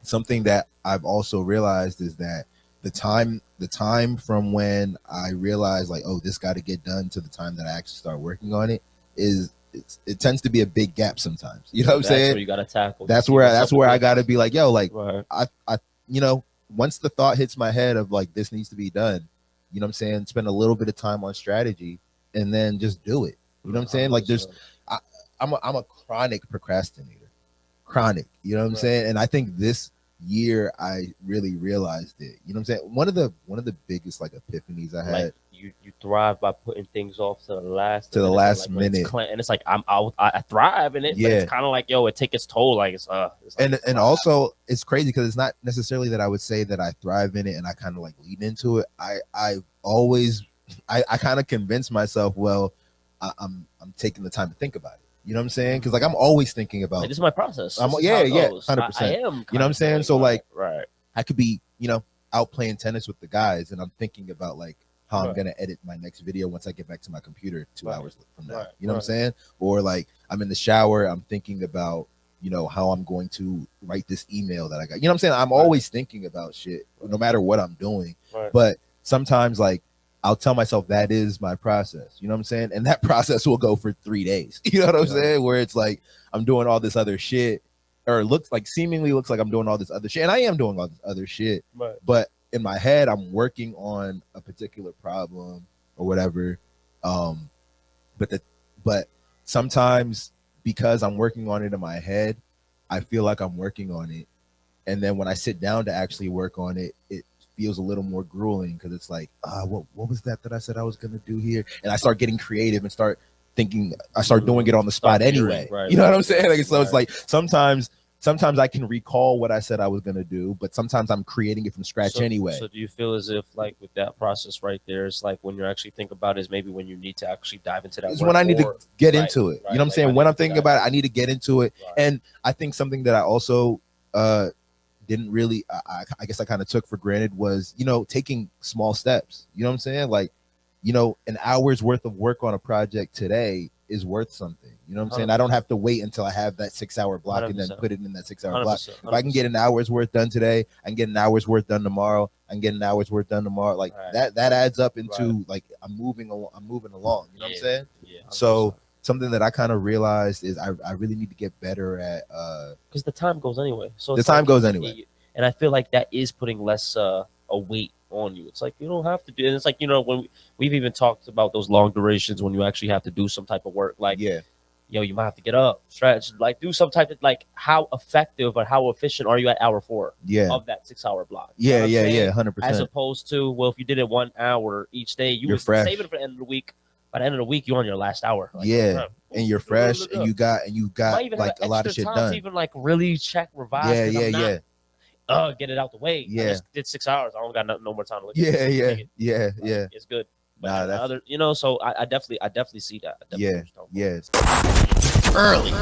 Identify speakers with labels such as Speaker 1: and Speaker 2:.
Speaker 1: something that I've also realized is that the time from when I realize like, oh, this got to get done to the time that I actually start working on it it tends to be a big gap sometimes. You know what I'm saying?
Speaker 2: That's where you gotta tackle.
Speaker 1: That's where I gotta be like, yo, like
Speaker 2: right.
Speaker 1: I once the thought hits my head of like this needs to be done, you know what I'm saying? Spend a little bit of time on strategy and then just do it. You know what I'm saying? Like I'm a chronic procrastinator. Chronic. You know what I'm saying? And I think this year I really realized it. You know what I'm saying? One of the biggest like epiphanies I had.
Speaker 2: Like you thrive by putting things off to the last
Speaker 1: minute,
Speaker 2: and it's like I thrive in it, but it's kind of like, yo, it takes its toll. Like it's like,
Speaker 1: and also it's crazy because it's not necessarily that I would say that I thrive in it and I kind of like lean into it. I kind of convince myself, well, I'm taking the time to think about it. You know what I'm saying? Because like I'm always thinking about
Speaker 2: like, this is my process.
Speaker 1: Yeah, 100%.
Speaker 2: I am.
Speaker 1: You know what I'm saying? So like,
Speaker 2: right.
Speaker 1: I could be, out playing tennis with the guys, and I'm thinking about like how I'm gonna edit my next video once I get back to my computer 2 hours from now. You know what I'm saying? Or like I'm in the shower, I'm thinking about how I'm going to write this email that I got. You know what I'm saying? I'm always thinking about shit, no matter what I'm doing. But sometimes like I'll tell myself that is my process. You know what I'm saying? And that process will go for 3 days. You know what I'm saying? Where it's like I'm doing all this other shit, or seemingly looks like I'm doing all this other shit, and I am doing all this other shit. But in my head, I'm working on a particular problem or whatever. But sometimes because I'm working on it in my head, I feel like I'm working on it, and then when I sit down to actually work on it, it feels a little more grueling because it's like, what was that I said I was gonna do here? And I start getting creative and start thinking. I start doing it on the spot anyway. You know what I'm saying? Like, so it's like sometimes I can recall what I said I was gonna do, but sometimes I'm creating it from scratch anyway.
Speaker 2: So do you feel as if like with that process right there, it's like when you actually think about it, is maybe when you need to actually dive into that?
Speaker 1: It's when I need to get into it. You know what I'm saying? When I'm thinking about it, I need to get into it. And I think something that I also didn't really, I guess I kind of took for granted was, taking small steps. You know what I'm saying? Like, an hour's worth of work on a project today is worth something. You know what I'm saying? I don't have to wait until I have that 6 hour block 100%. And then put it in that 6 hour block. 100%. If I can get an hour's worth done today, I can get an hour's worth done tomorrow, I can get an hour's worth done tomorrow. Like that adds up into like I'm moving along. You know what I'm saying? Yeah. So something that I kind of realized is I really need to get better at
Speaker 2: because the time goes anyway. So
Speaker 1: the time goes anyway.
Speaker 2: And I feel like that is putting less a weight on you. It's like you don't have to do, and it's like, when we've even talked about those long durations when you actually have to do some type of work, like you might have to get up, stretch, like do some type of, like, how effective or how efficient are you at hour 4 of that 6 hour block?
Speaker 1: 100%.
Speaker 2: As opposed to, well, if you did it 1 hour each day, you would save it for the end of the week. By the end of the week, you're on your last hour. Like,
Speaker 1: and you're fresh, and you got like a lot of shit done.
Speaker 2: To even like really check, revise. Get it out the way. I just did 6 hours. I don't got no more time to look at it. It's good. But other, so I definitely see that.
Speaker 1: Early.